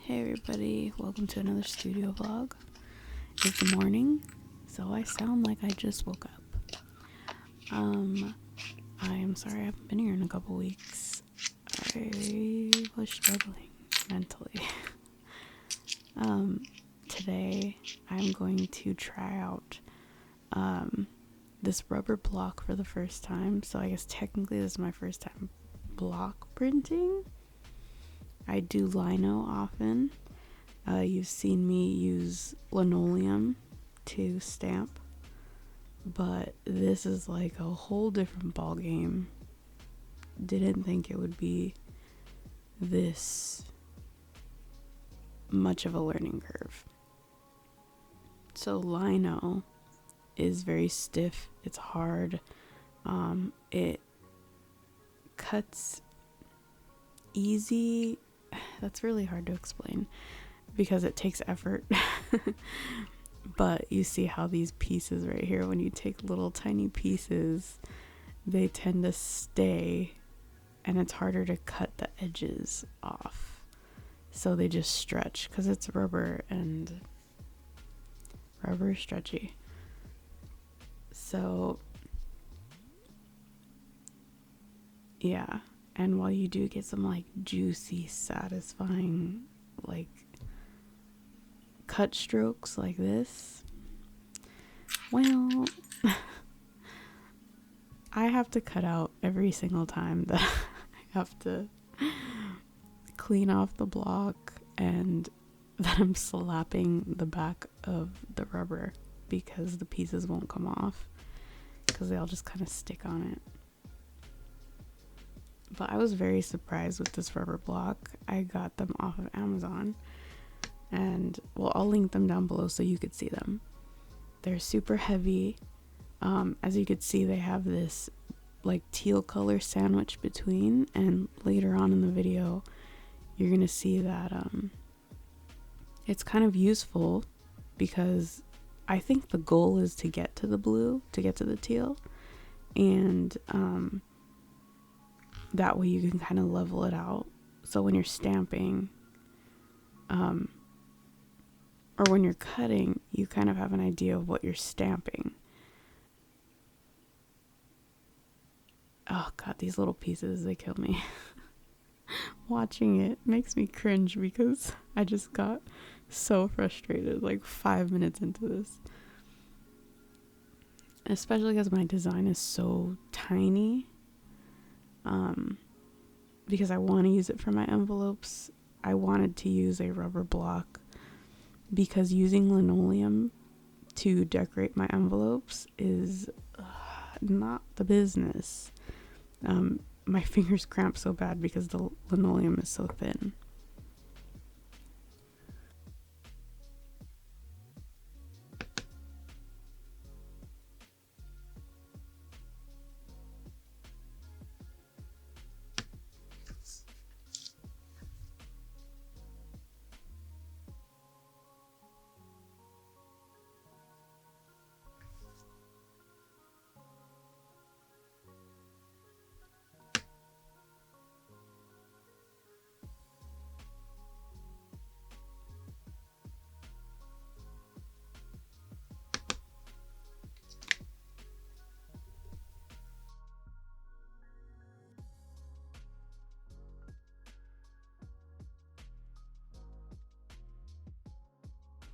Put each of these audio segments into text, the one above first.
Hey everybody, welcome to another studio vlog. It's morning, so I sound like I just woke up. I am sorry I haven't been here in a couple weeks. I was struggling mentally. Today I'm going to try out this rubber block for the first time. So I guess technically this is my first time block printing. I do lino often. You've seen me use linoleum to stamp, but this is like a whole different ball game. Didn't think it would be this much of a learning curve. So lino is very stiff, it's hard, it cuts easy. That's really hard to explain because it takes effort. But you see how these pieces right here, when you take little tiny pieces, they tend to stay and it's harder to cut the edges off. So they just stretch because it's rubber and rubber is stretchy. So yeah. And while you do get some like juicy, satisfying like cut strokes like this, well, I have to cut out every single time that I have to clean off the block and that I'm slapping the back of the rubber because the pieces won't come off because they all just kind of stick on it. But I was very surprised with this rubber block. I got them off of Amazon, and well, I'll link them down below so you could see them. They're super heavy. As you could see, they have this like teal color sandwich between, and later on in the video you're gonna see that it's kind of useful because I think the goal is to get to the blue, to get to the teal, and that way you can kind of level it out. So when you're stamping or when you're cutting, you kind of have an idea of what you're stamping. Oh god, these little pieces, they kill me. Watching it makes me cringe because I just got so frustrated like 5 minutes into this. Especially because my design is so tiny. Because I want to use it for my envelopes. I wanted to use a rubber block because using linoleum to decorate my envelopes is not the business. My fingers cramp so bad because the linoleum is so thin.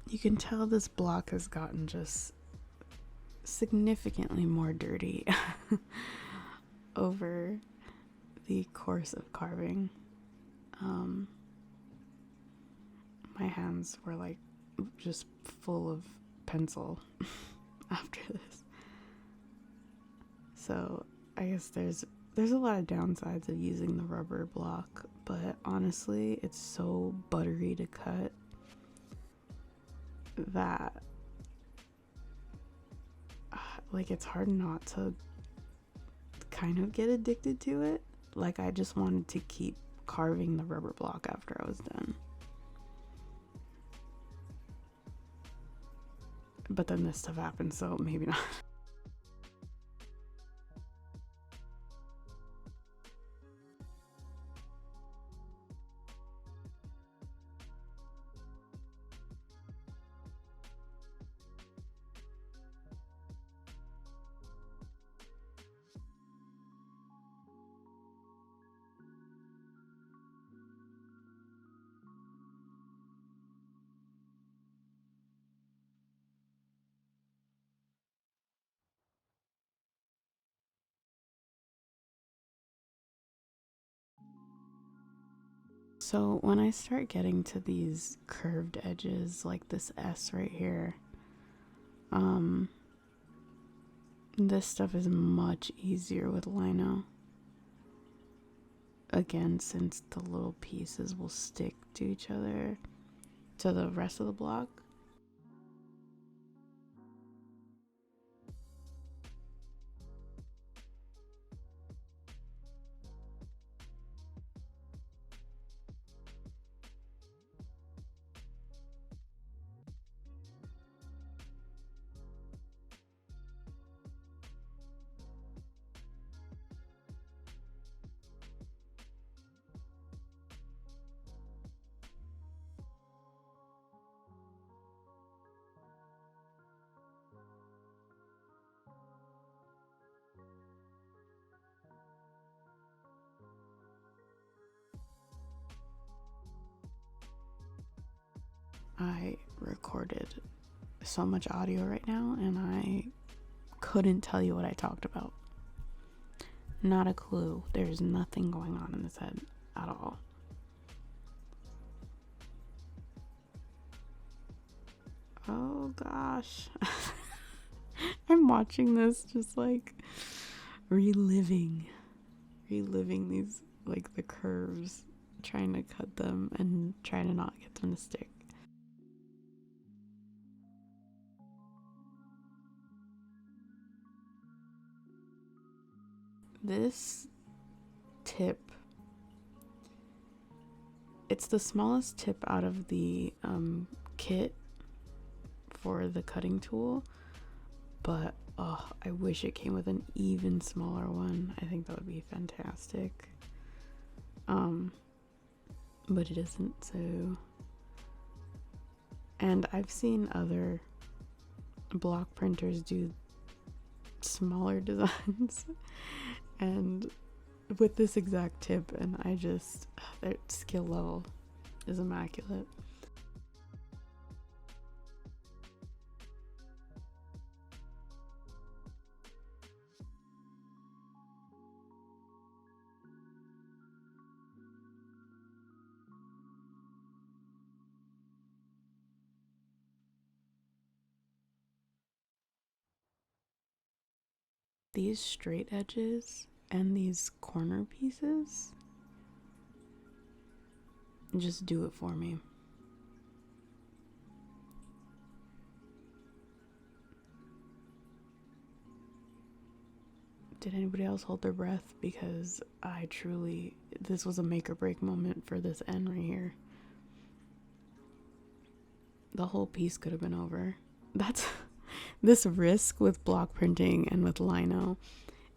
You can tell this block has gotten just significantly more dirty over the course of carving. My hands were like just full of pencil after this. So I guess there's a lot of downsides of using the rubber block, but honestly it's so buttery to cut that like it's hard not to kind of get addicted to it. Like I just wanted to keep carving the rubber block after I was done. But then this stuff happened, so maybe not. So when I start getting to these curved edges, like this S right here, this stuff is much easier with lino. Again, since the little pieces will stick to each other, to the rest of the block. I recorded so much audio right now and I couldn't tell you what I talked about. Not a clue. There's nothing going on in this head at all. Oh gosh. I'm watching this just like reliving these, like the curves, trying to cut them and trying to not get them to stick. This tip, it's the smallest tip out of the kit for the cutting tool, but I wish it came with an even smaller one. I think that would be fantastic. But it isn't, so. And I've seen other block printers do smaller designs and with this exact tip, and I just, their skill level is immaculate. These straight edges and these corner pieces just do it for me. Did anybody else hold their breath? Because I truly, this was a make or break moment for this end right here. The whole piece could have been over. That's this risk with block printing and with lino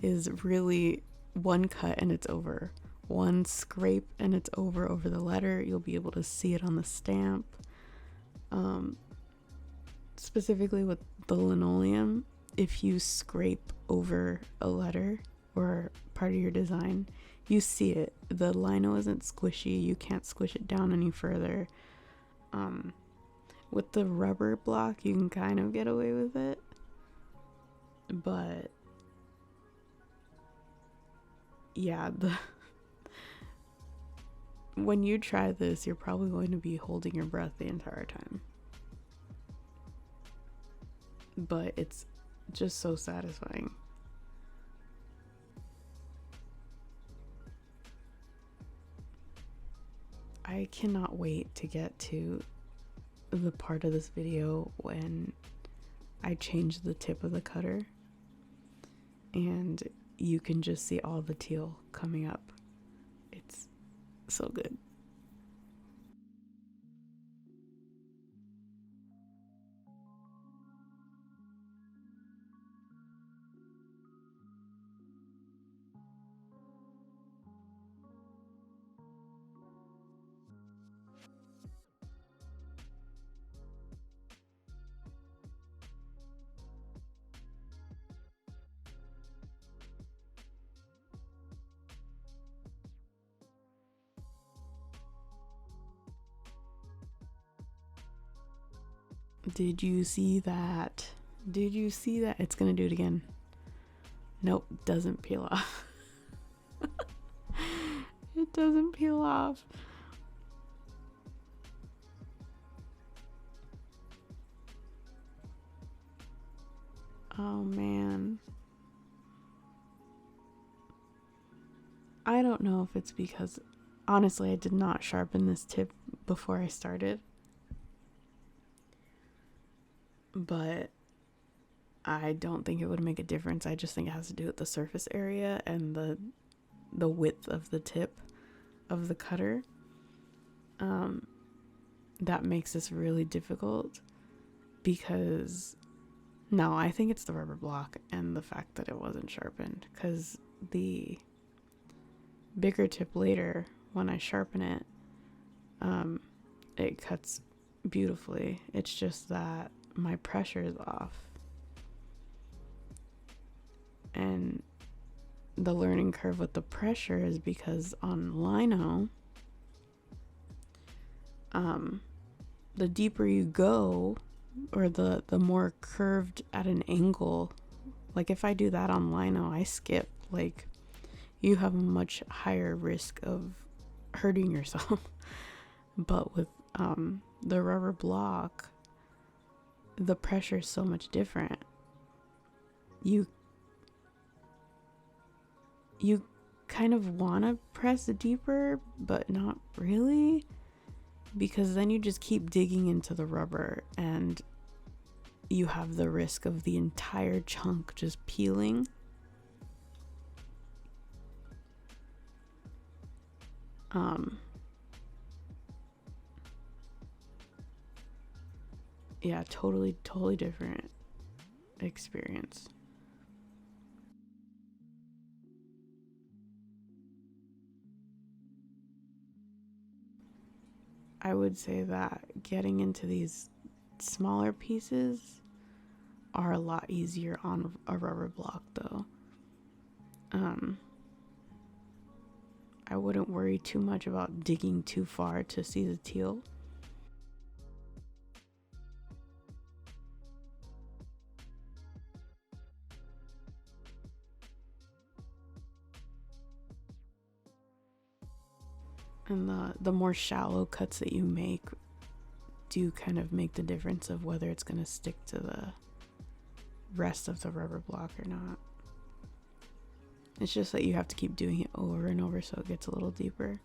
is really one cut and it's over. One scrape and it's over the letter. You'll be able to see it on the stamp. Specifically with the linoleum, if you scrape over a letter or part of your design, you see it. The lino isn't squishy. You can't squish it down any further. With the rubber block, you can kind of get away with it, but yeah, when you try this, you're probably going to be holding your breath the entire time. But it's just so satisfying. I cannot wait to get to the part of this video when I change the tip of the cutter and you can just see all the teal coming up. It's so good. Did you see that? Did you see that? It's gonna do it again. Nope, doesn't peel off. It doesn't peel off. Oh man. I don't know if it's because, honestly, I did not sharpen this tip before I started. But I don't think it would make a difference. I just think it has to do with the surface area and the width of the tip of the cutter. That makes this really difficult because no, I think it's the rubber block and the fact that it wasn't sharpened, because the bigger tip later, when I sharpen it, it cuts beautifully. It's just that my pressure is off. And the learning curve with the pressure is because on lino, the deeper you go, or the more curved at an angle, like if I do that on lino, I skip. Like, you have a much higher risk of hurting yourself. But with the rubber block, the pressure is so much different. You kind of want to press deeper, but not really, because then you just keep digging into the rubber and you have the risk of the entire chunk just peeling. Yeah, totally different experience. I would say that getting into these smaller pieces are a lot easier on a rubber block though. I wouldn't worry too much about digging too far to see the teal. And the more shallow cuts that you make do kind of make the difference of whether it's going to stick to the rest of the rubber block or not. It's just that you have to keep doing it over and over so it gets a little deeper.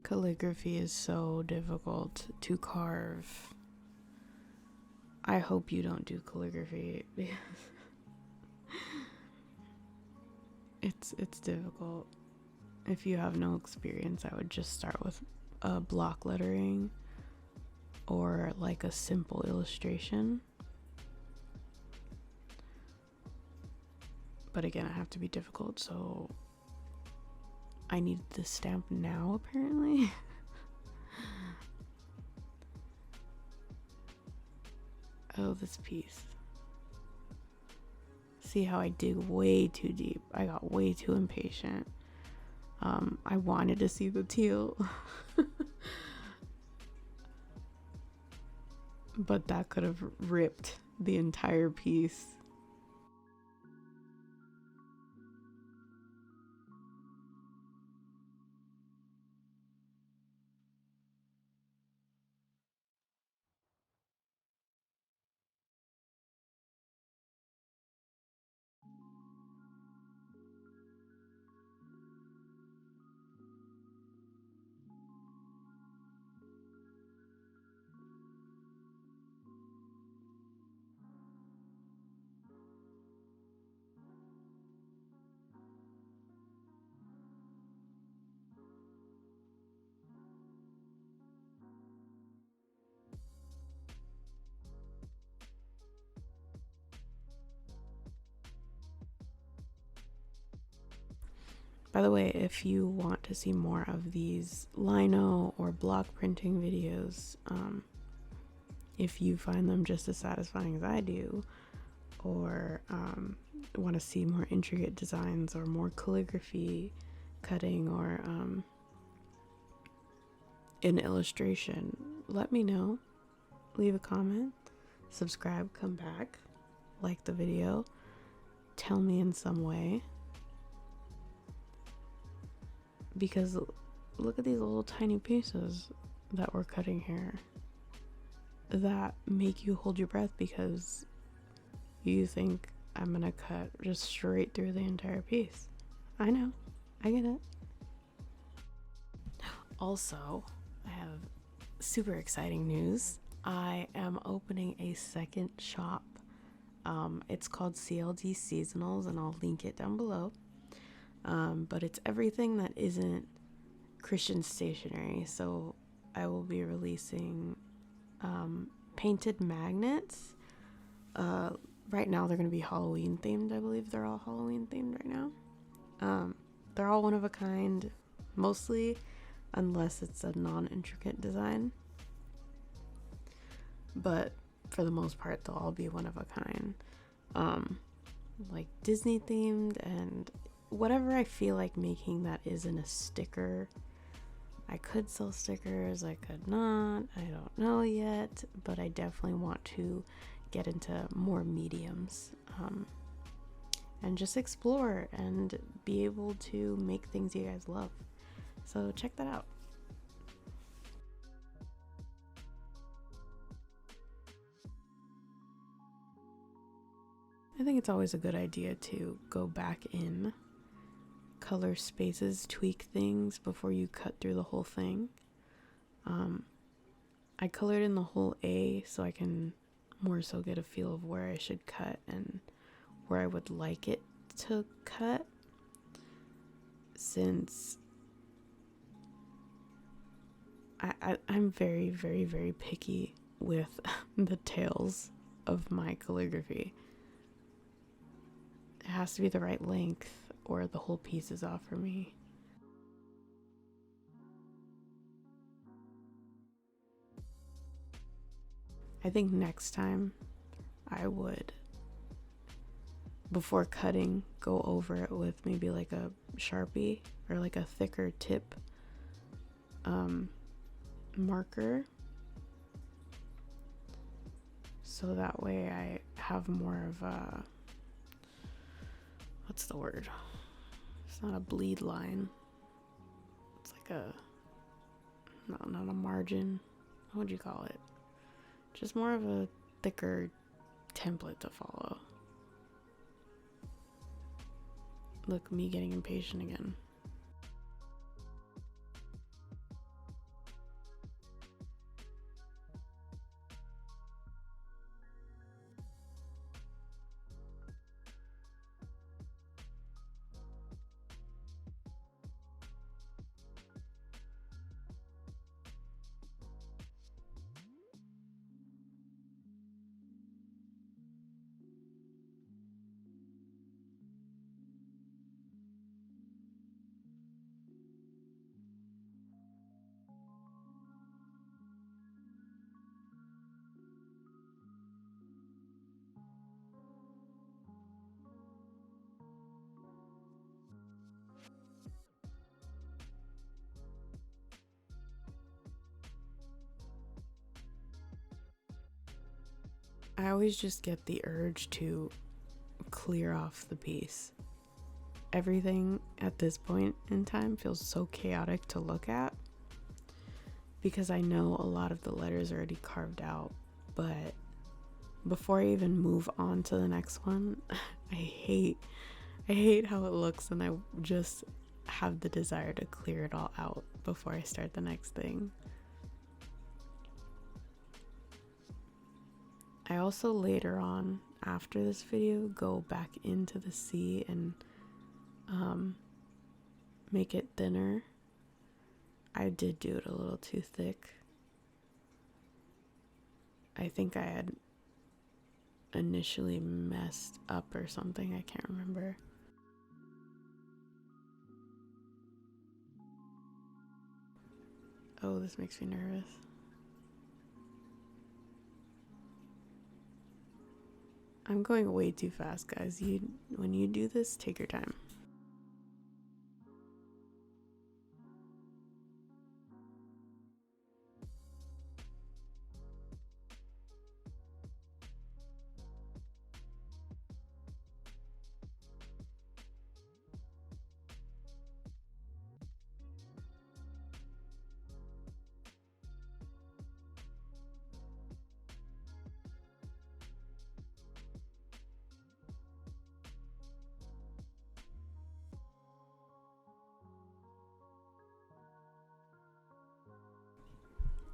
Calligraphy is so difficult to carve. I hope you don't do calligraphy. It's difficult. If you have no experience, I would just start with block lettering or like a simple illustration. But again, I have to be difficult, so I need the stamp now, apparently. Oh, this piece. See how I dig way too deep. I got way too impatient. I wanted to see the teal. But that could have ripped the entire piece. By the way, if you want to see more of these lino or block printing videos, if you find them just as satisfying as I do, or want to see more intricate designs or more calligraphy cutting or an illustration, let me know. Leave a comment, subscribe, come back, like the video, tell me in some way. Because look at these little tiny pieces that we're cutting here that make you hold your breath because you think I'm gonna cut just straight through the entire piece. I know, I get it. Also, I have super exciting news. I am opening a second shop. It's called CLD Seasonals, and I'll link it down below. But it's everything that isn't Christian stationery. So I will be releasing painted magnets. Right now they're going to be Halloween themed. I believe they're all Halloween themed right now. They're all one of a kind, mostly, unless it's a non-intricate design. But for the most part, they'll all be one of a kind. Like Disney themed and whatever I feel like making that isn't a sticker. I could sell stickers, I could not, I don't know yet, but I definitely want to get into more mediums and just explore and be able to make things you guys love. So check that out. I think it's always a good idea to go back in, color spaces, tweak things before you cut through the whole thing. I colored in the whole A so I can more so get a feel of where I should cut and where I would like it to cut, since I'm very, very, very picky with the tails of my calligraphy. It has to be the right length or the whole piece is off for me. I think next time I would, before cutting, go over it with maybe like a Sharpie or like a thicker tip marker, so that way I have more of a, what's the word? It's not a bleed line. It's like a, no, not a margin. What would you call it? Just more of a thicker template to follow. Look, me getting impatient again. I always just get the urge to clear off the piece. Everything at this point in time feels so chaotic to look at because I know a lot of the letters are already carved out, but before I even move on to the next one, I hate how it looks, and I just have the desire to clear it all out before I start the next thing. I also later on, after this video, go back into the sea and make it thinner. I did do it a little too thick. I think I had initially messed up or something, I can't remember. Oh, this makes me nervous. I'm going way too fast, guys. When you do this, take your time.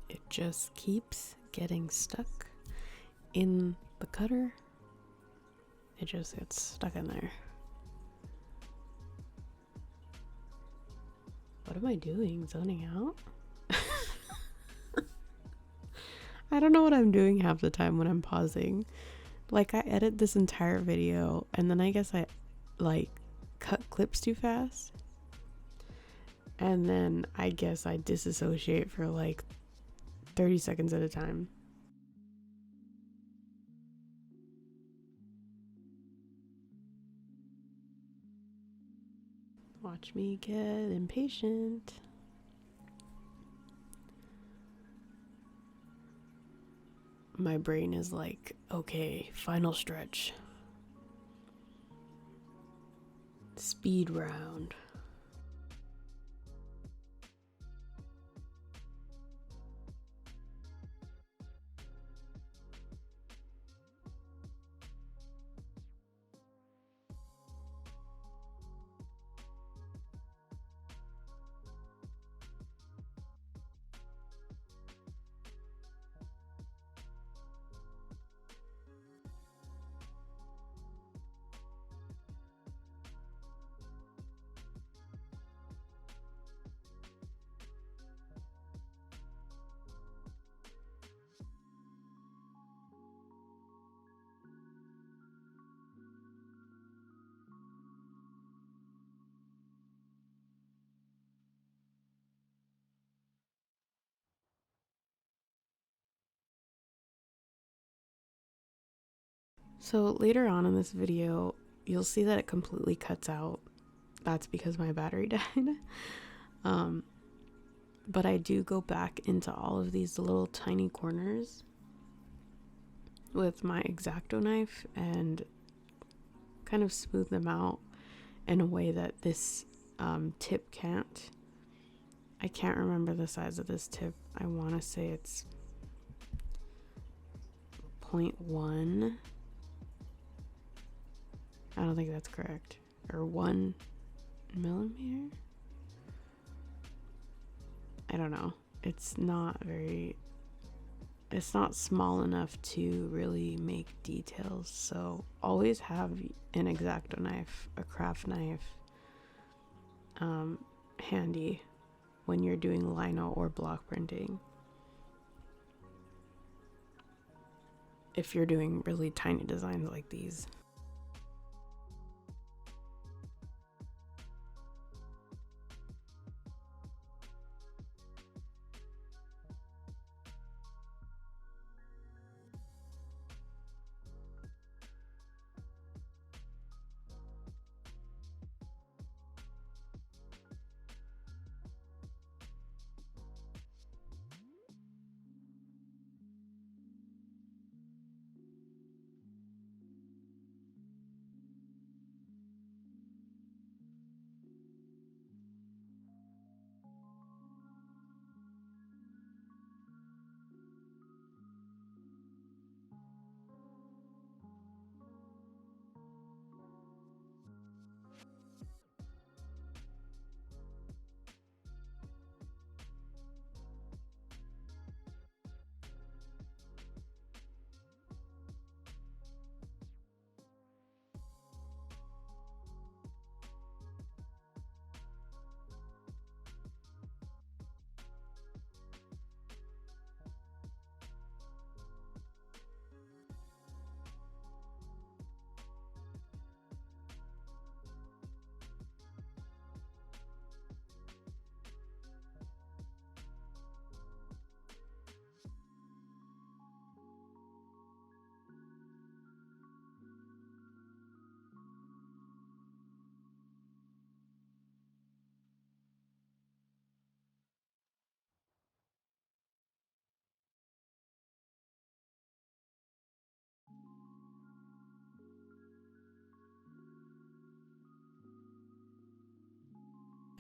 It just keeps getting stuck in the cutter. It just gets stuck in there. What am I doing? Zoning out? I don't know what I'm doing half the time when I'm pausing. Like, I edit this entire video and then I guess I cut clips too fast. And then I guess I disassociate for 30 seconds at a time. Watch me get impatient. My brain is like, okay, final stretch. Speed round. So later on in this video, you'll see that it completely cuts out. That's because my battery died. But I do go back into all of these little tiny corners with my X-Acto knife and kind of smooth them out in a way that this tip can't. I can't remember the size of this tip. I want to say it's 0.1. I don't think that's correct. Or 1 millimeter? I don't know. It's not small enough to really make details. So always have an X-Acto knife, a craft knife, handy when you're doing lino or block printing. If you're doing really tiny designs like these.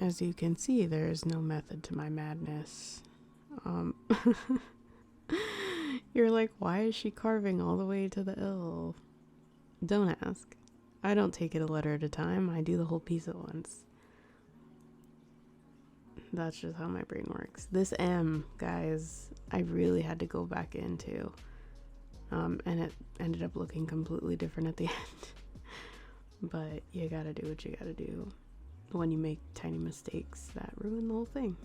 As you can see, there is no method to my madness. You're like, why is she carving all the way to the L? Don't ask. I don't take it a letter at a time. I do the whole piece at once. That's just how my brain works. This M, guys, I really had to go back into. And it ended up looking completely different at the end. But you gotta do what you gotta do when you make tiny mistakes that ruin the whole thing.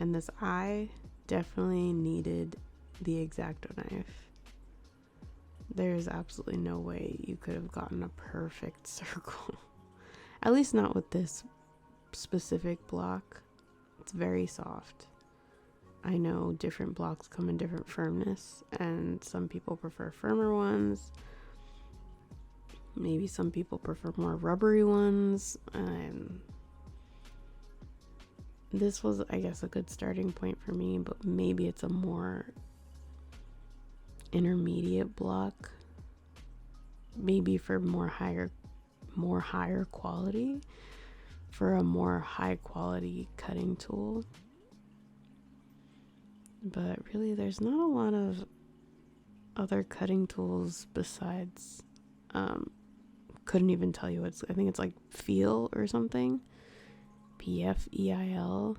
And this eye definitely needed the X-Acto knife. There's absolutely no way you could have gotten a perfect circle. At least not with this specific block. It's very soft. I know different blocks come in different firmness, and some people prefer firmer ones. Maybe some people prefer more rubbery ones. This was, I guess, a good starting point for me, but maybe it's a more intermediate block. Maybe for more higher quality, for a more high quality cutting tool. But really, there's not a lot of other cutting tools besides, couldn't even tell you I think it's like Feel or something. PFEIL.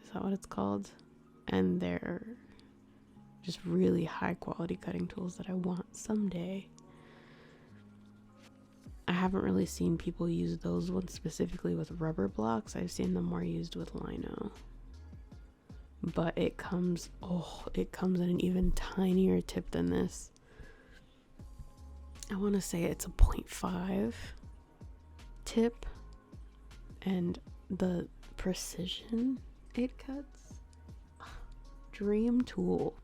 Is that what it's called? And they're just really high quality cutting tools that I want someday. I haven't really seen people use those ones specifically with rubber blocks. I've seen them more used with lino. But it comes in an even tinier tip than this. I want to say it's a 0.5 tip, and the precision it cuts, dream tool.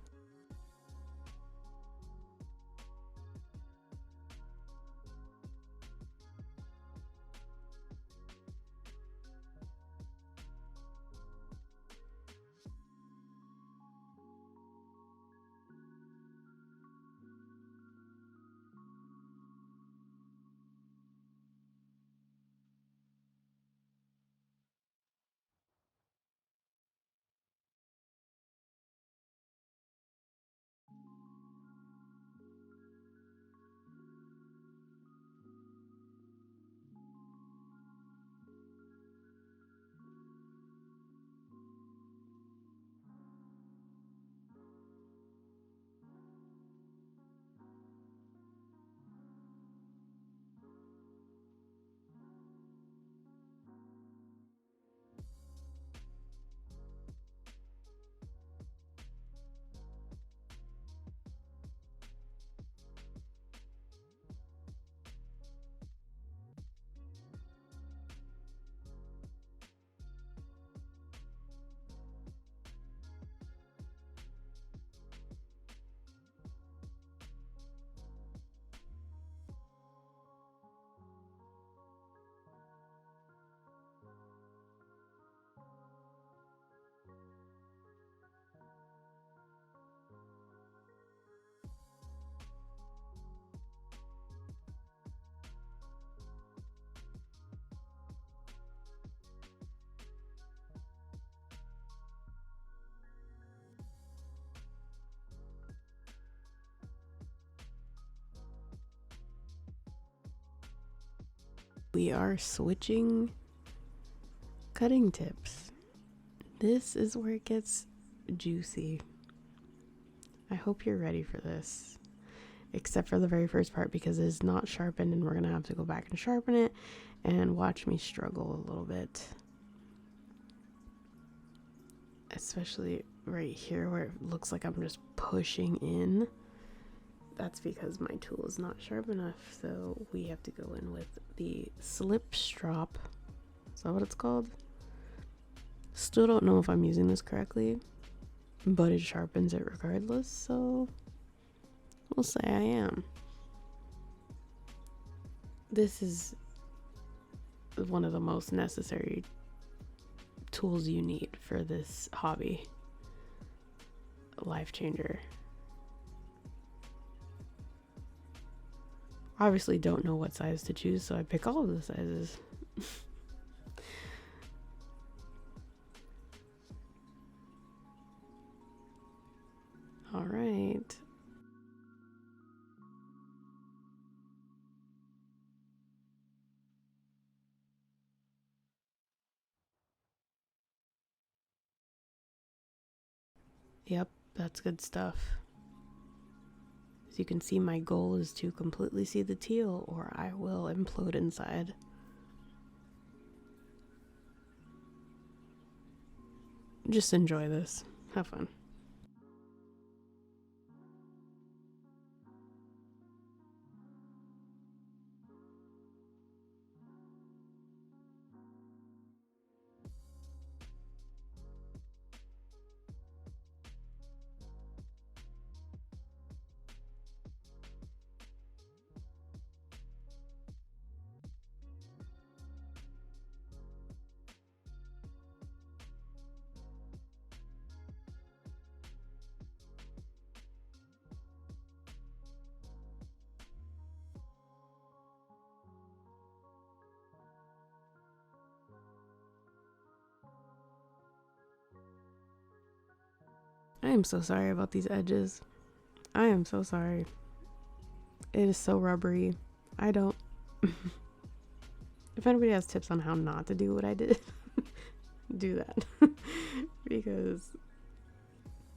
We are switching cutting tips. This is where it gets juicy. I hope you're ready for this. Except for the very first part, because it's not sharpened and we're going to have to go back and sharpen it and watch me struggle a little bit. Especially right here where it looks like I'm just pushing in. That's because my tool is not sharp enough, so we have to go in with the slip strop. Is that what it's called? Still don't know if I'm using this correctly, but it sharpens it regardless, so we'll say I am. This is one of the most necessary tools you need for this hobby. Life changer. Obviously don't know what size to choose, so I pick all of the sizes. All right. Yep, that's good stuff. As you can see, my goal is to completely see the teal or I will implode inside. Just enjoy this. Have fun. I am so sorry about these edges. I am so sorry. It is so rubbery. I don't... If anybody has tips on how not to do what I did, do that. Because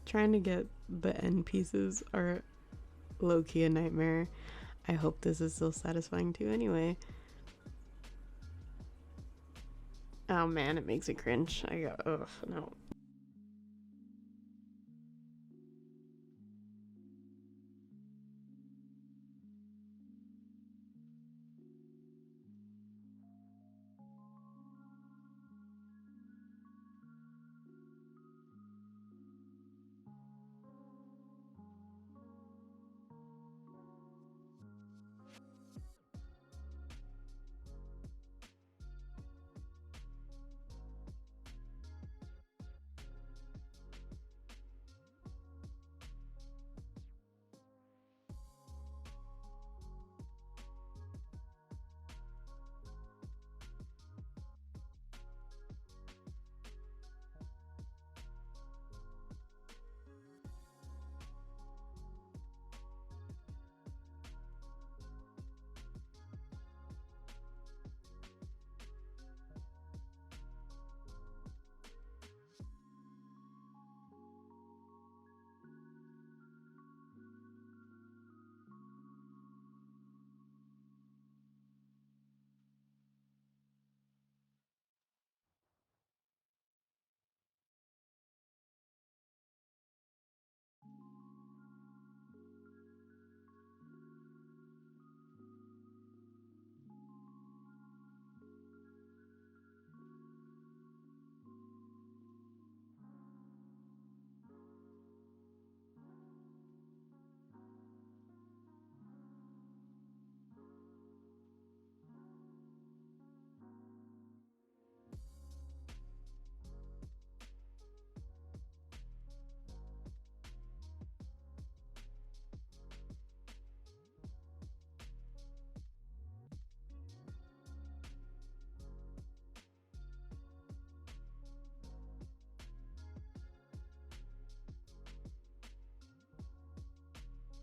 trying to get the end pieces are low-key a nightmare. I hope this is still satisfying too anyway. Oh man, it makes me cringe. Ugh, no.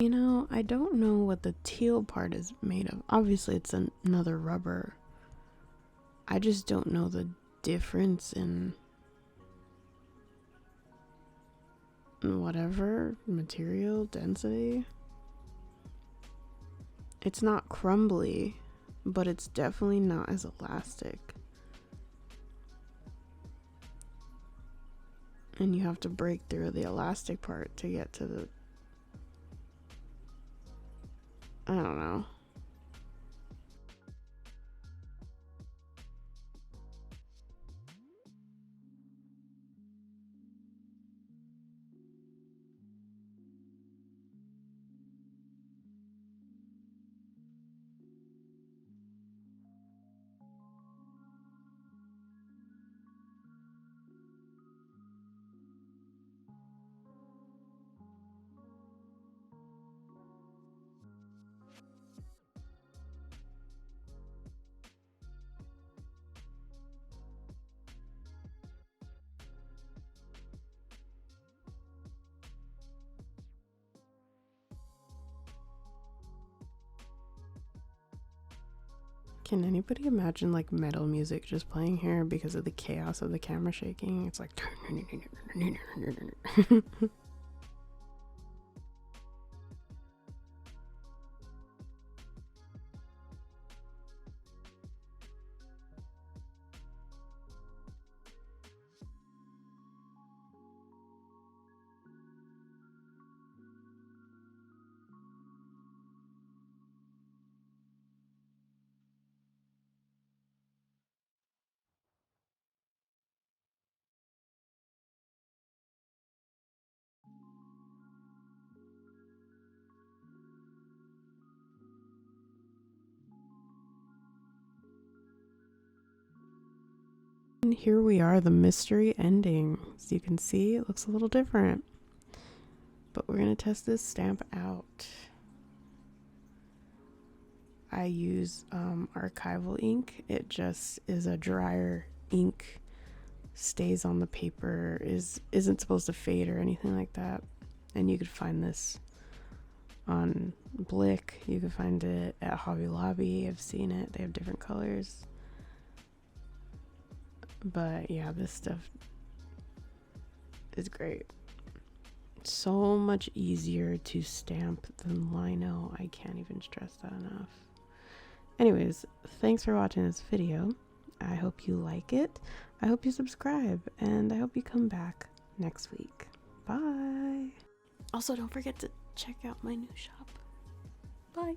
You know, I don't know what the teal part is made of. Obviously, it's another rubber. I just don't know the difference in whatever material density. It's not crumbly, but it's definitely not as elastic. And you have to break through the elastic part to get to the... I don't know. Can anybody imagine like metal music just playing here because of the chaos of the camera shaking? It's like and here we are, the mystery ending. As you can see, it looks a little different. But we're going to test this stamp out. I use archival ink. It just is a drier ink, stays on the paper, isn't supposed to fade or anything like that. And you could find this on Blick. You can find it at Hobby Lobby. I've seen it. They have different colors. But yeah, this stuff is great. So much easier to stamp than lino. I can't even stress that enough. Anyways, thanks for watching this video. I hope you like it. I hope you subscribe, and I hope you come back next week. Bye. Also, don't forget to check out my new shop. Bye.